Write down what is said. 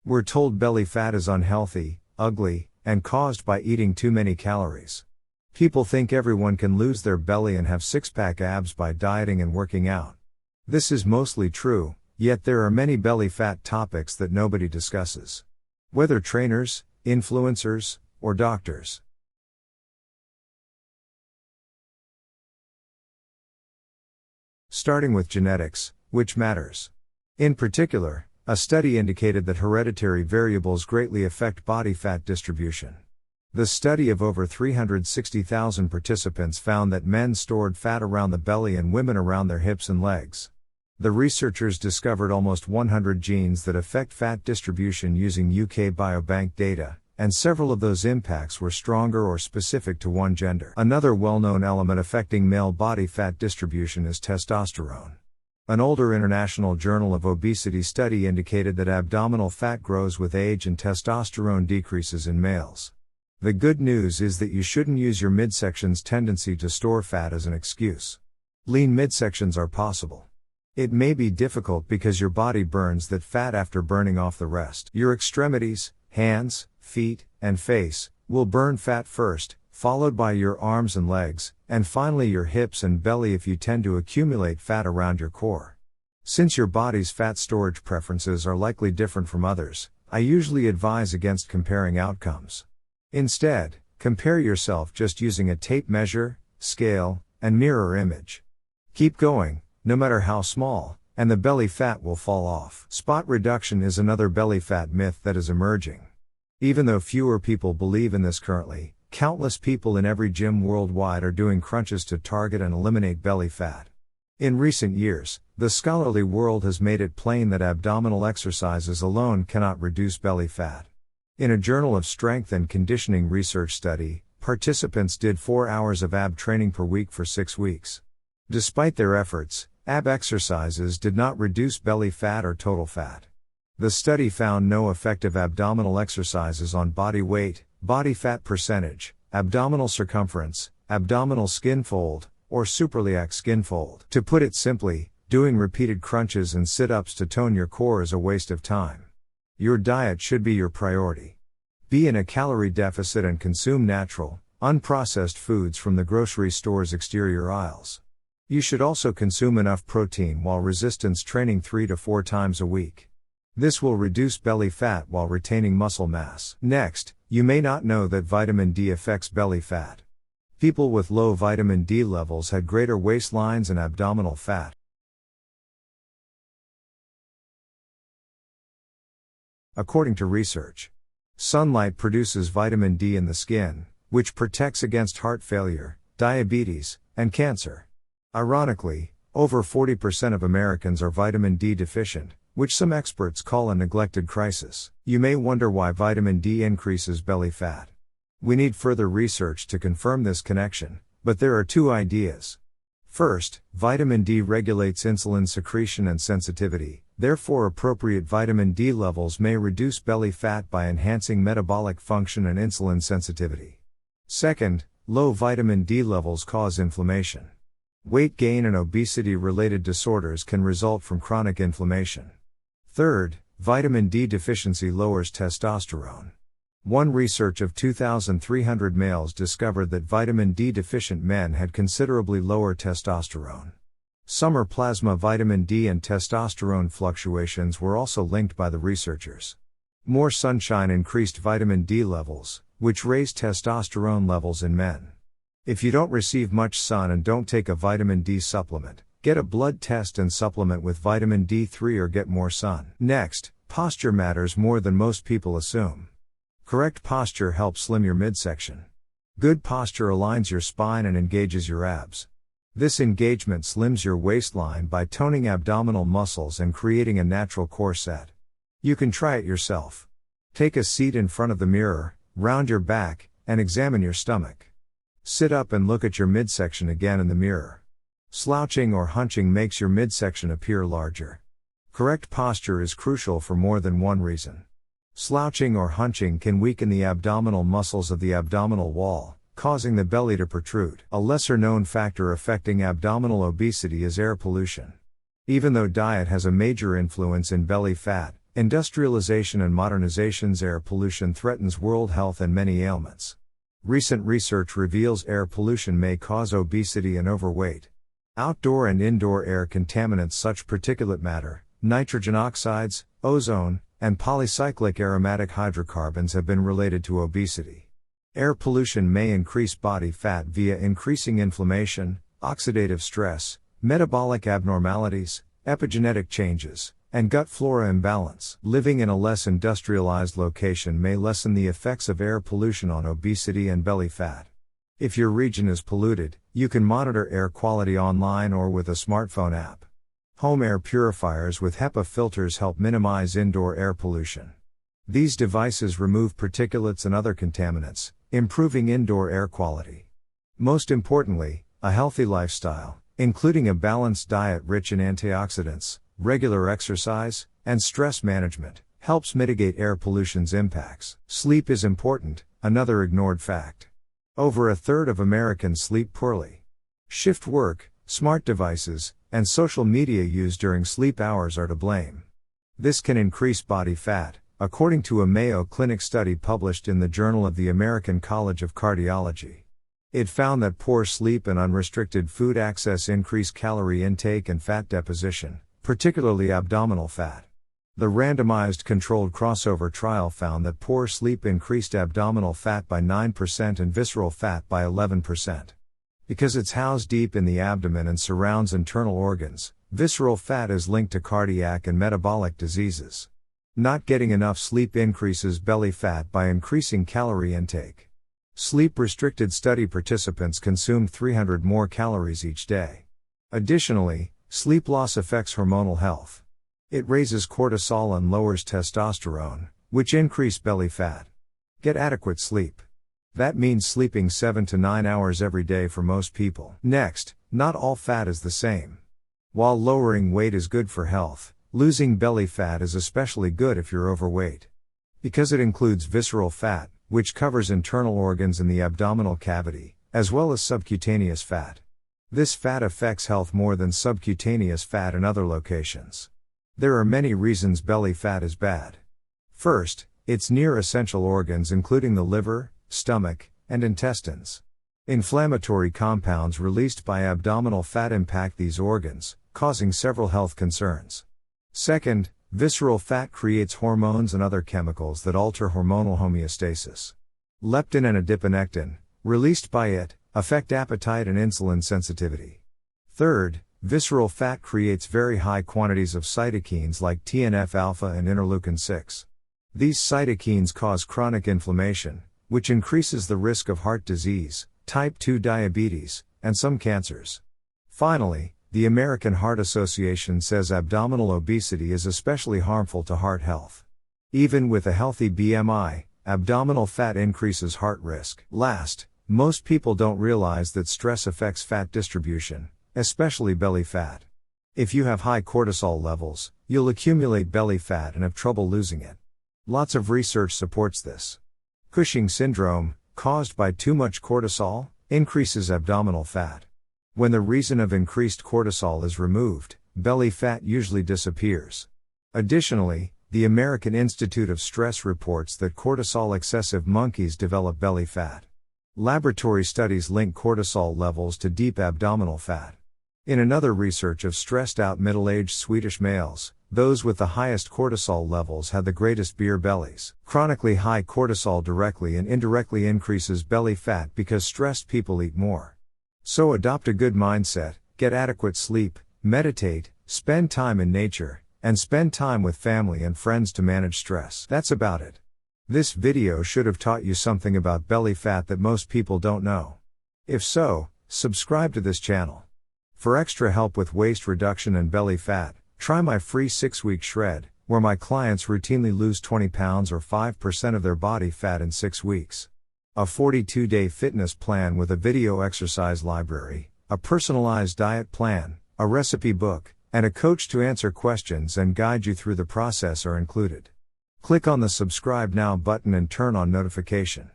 We're told belly fat is unhealthy, ugly, and caused by eating too many calories. People think everyone can lose their belly and have six-pack abs by dieting and working out. This is mostly true, yet there are many belly fat topics that nobody discusses. Whether trainers, influencers, or doctors. Starting with genetics, which matters. In particular, a study indicated that hereditary variables greatly affect body fat distribution. The study of over 360,000 participants found that men stored fat around the belly and women around their hips and legs. The researchers discovered almost 100 genes that affect fat distribution using UK Biobank data, and several of those impacts were stronger or specific to one gender. Another well-known element affecting male body fat distribution is testosterone. An older International Journal of Obesity study indicated that abdominal fat grows with age and testosterone decreases in males. The good news is that you shouldn't use your midsection's tendency to store fat as an excuse. Lean midsections are possible. It may be difficult because your body burns that fat after burning off the rest. Your extremities, hands, feet, and face, will burn fat first, followed by your arms and legs, and finally your hips and belly if you tend to accumulate fat around your core. Since your body's fat storage preferences are likely different from others, I usually advise against comparing outcomes. Instead, compare yourself just using a tape measure, scale, and mirror image. Keep going, no matter how small, and the belly fat will fall off. Spot reduction is another belly fat myth that is emerging. Even though fewer people believe in this currently, countless people in every gym worldwide are doing crunches to target and eliminate belly fat. In recent years, the scholarly world has made it plain that abdominal exercises alone cannot reduce belly fat. In a Journal of Strength and Conditioning research study, participants did 4 hours of ab training per week for 6 weeks. Despite their efforts, ab exercises did not reduce belly fat or total fat. The study found no effective abdominal exercises on body weight, body fat percentage, abdominal circumference, abdominal skin fold, or suprailiac skin fold. To put it simply, doing repeated crunches and sit-ups to tone your core is a waste of time. Your diet should be your priority. Be in a calorie deficit and consume natural, unprocessed foods from the grocery store's exterior aisles. You should also consume enough protein while resistance training 3 to 4 times a week. This will reduce belly fat while retaining muscle mass. Next, you may not know that vitamin D affects belly fat. People with low vitamin D levels had greater waistlines and abdominal fat. According to research, sunlight produces vitamin D in the skin, which protects against heart failure, diabetes, and cancer. Ironically, over 40% of Americans are vitamin D deficient, which some experts call a neglected crisis. You may wonder why vitamin D increases belly fat. We need further research to confirm this connection, but there are 2 ideas. First, vitamin D regulates insulin secretion and sensitivity, therefore appropriate vitamin D levels may reduce belly fat by enhancing metabolic function and insulin sensitivity. Second, low vitamin D levels cause inflammation. Weight gain and obesity-related disorders can result from chronic inflammation. Third, vitamin D deficiency lowers testosterone. One research of 2,300 males discovered that vitamin D deficient men had considerably lower testosterone. Summer plasma vitamin D and testosterone fluctuations were also linked by the researchers. More sunshine increased vitamin D levels, which raised testosterone levels in men. If you don't receive much sun and don't take a vitamin D supplement, get a blood test and supplement with vitamin D3 or get more sun. Next, posture matters more than most people assume. Correct posture helps slim your midsection. Good posture aligns your spine and engages your abs. This engagement slims your waistline by toning abdominal muscles and creating a natural core set. You can try it yourself. Take a seat in front of the mirror, round your back, and examine your stomach. Sit up and look at your midsection again in the mirror. Slouching or hunching makes your midsection appear larger. Correct posture is crucial for more than one reason. Slouching or hunching can weaken the abdominal muscles of the abdominal wall, causing the belly to protrude. A lesser-known factor affecting abdominal obesity is air pollution. Even though diet has a major influence in belly fat, Industrialization and modernization's air pollution threatens world health and many ailments. Recent research reveals air pollution may cause obesity and overweight. Outdoor and indoor air contaminants such particulate matter, nitrogen oxides, ozone, and polycyclic aromatic hydrocarbons have been related to obesity. Air pollution may increase body fat via increasing inflammation, oxidative stress, metabolic abnormalities, epigenetic changes, and gut flora imbalance. Living in a less industrialized location may lessen the effects of air pollution on obesity and belly fat. If your region is polluted, you can monitor air quality online or with a smartphone app. Home air purifiers with HEPA filters help minimize indoor air pollution. These devices remove particulates and other contaminants, improving indoor air quality. Most importantly, a healthy lifestyle, including a balanced diet rich in antioxidants, regular exercise, and stress management, helps mitigate air pollution's impacts. Sleep is important, another ignored fact. Over a third of Americans sleep poorly. Shift work, smart devices, and social media use during sleep hours are to blame. This can increase body fat, according to a Mayo Clinic study published in the Journal of the American College of Cardiology. It found that poor sleep and unrestricted food access increase calorie intake and fat deposition, particularly abdominal fat. The randomized controlled crossover trial found that poor sleep increased abdominal fat by 9% and visceral fat by 11%. Because it's housed deep in the abdomen and surrounds internal organs, visceral fat is linked to cardiac and metabolic diseases. Not getting enough sleep increases belly fat by increasing calorie intake. Sleep-restricted study participants consumed 300 more calories each day. Additionally, sleep loss affects hormonal health. It raises cortisol and lowers testosterone, which increase belly fat. Get adequate sleep. That means sleeping 7 to 9 hours every day for most people. Next, not all fat is the same. While lowering weight is good for health, losing belly fat is especially good if you're overweight. Because it includes visceral fat, which covers internal organs in the abdominal cavity, as well as subcutaneous fat. This fat affects health more than subcutaneous fat in other locations. There are many reasons belly fat is bad. First, it's near essential organs including the liver, stomach, and intestines. Inflammatory compounds released by abdominal fat impact these organs, causing several health concerns. Second, visceral fat creates hormones and other chemicals that alter hormonal homeostasis. Leptin and adiponectin, released by it, affect appetite and insulin sensitivity. Third, visceral fat creates very high quantities of cytokines like TNF-alpha and interleukin-6. These cytokines cause chronic inflammation, which increases the risk of heart disease, type 2 diabetes, and some cancers. Finally, the American Heart Association says abdominal obesity is especially harmful to heart health. Even with a healthy BMI, abdominal fat increases heart risk. Last, most people don't realize that stress affects fat distribution, especially belly fat. If you have high cortisol levels, you'll accumulate belly fat and have trouble losing it. Lots of research supports this. Cushing syndrome, caused by too much cortisol, increases abdominal fat. When the reason of increased cortisol is removed, belly fat usually disappears. Additionally, the American Institute of Stress reports that cortisol-excessive monkeys develop belly fat. Laboratory studies link cortisol levels to deep abdominal fat. In another research of stressed-out middle-aged Swedish males, those with the highest cortisol levels had the greatest beer bellies. Chronically high cortisol directly and indirectly increases belly fat because stressed people eat more. So adopt a good mindset, get adequate sleep, meditate, spend time in nature, and spend time with family and friends to manage stress. That's about it. This video should have taught you something about belly fat that most people don't know. If so, subscribe to this channel. For extra help with waist reduction and belly fat, try my free 6-week shred, where my clients routinely lose 20 pounds or 5% of their body fat in 6 weeks. A 42-day fitness plan with a video exercise library, a personalized diet plan, a recipe book, and a coach to answer questions and guide you through the process are included. Click on the subscribe now button and turn on notification.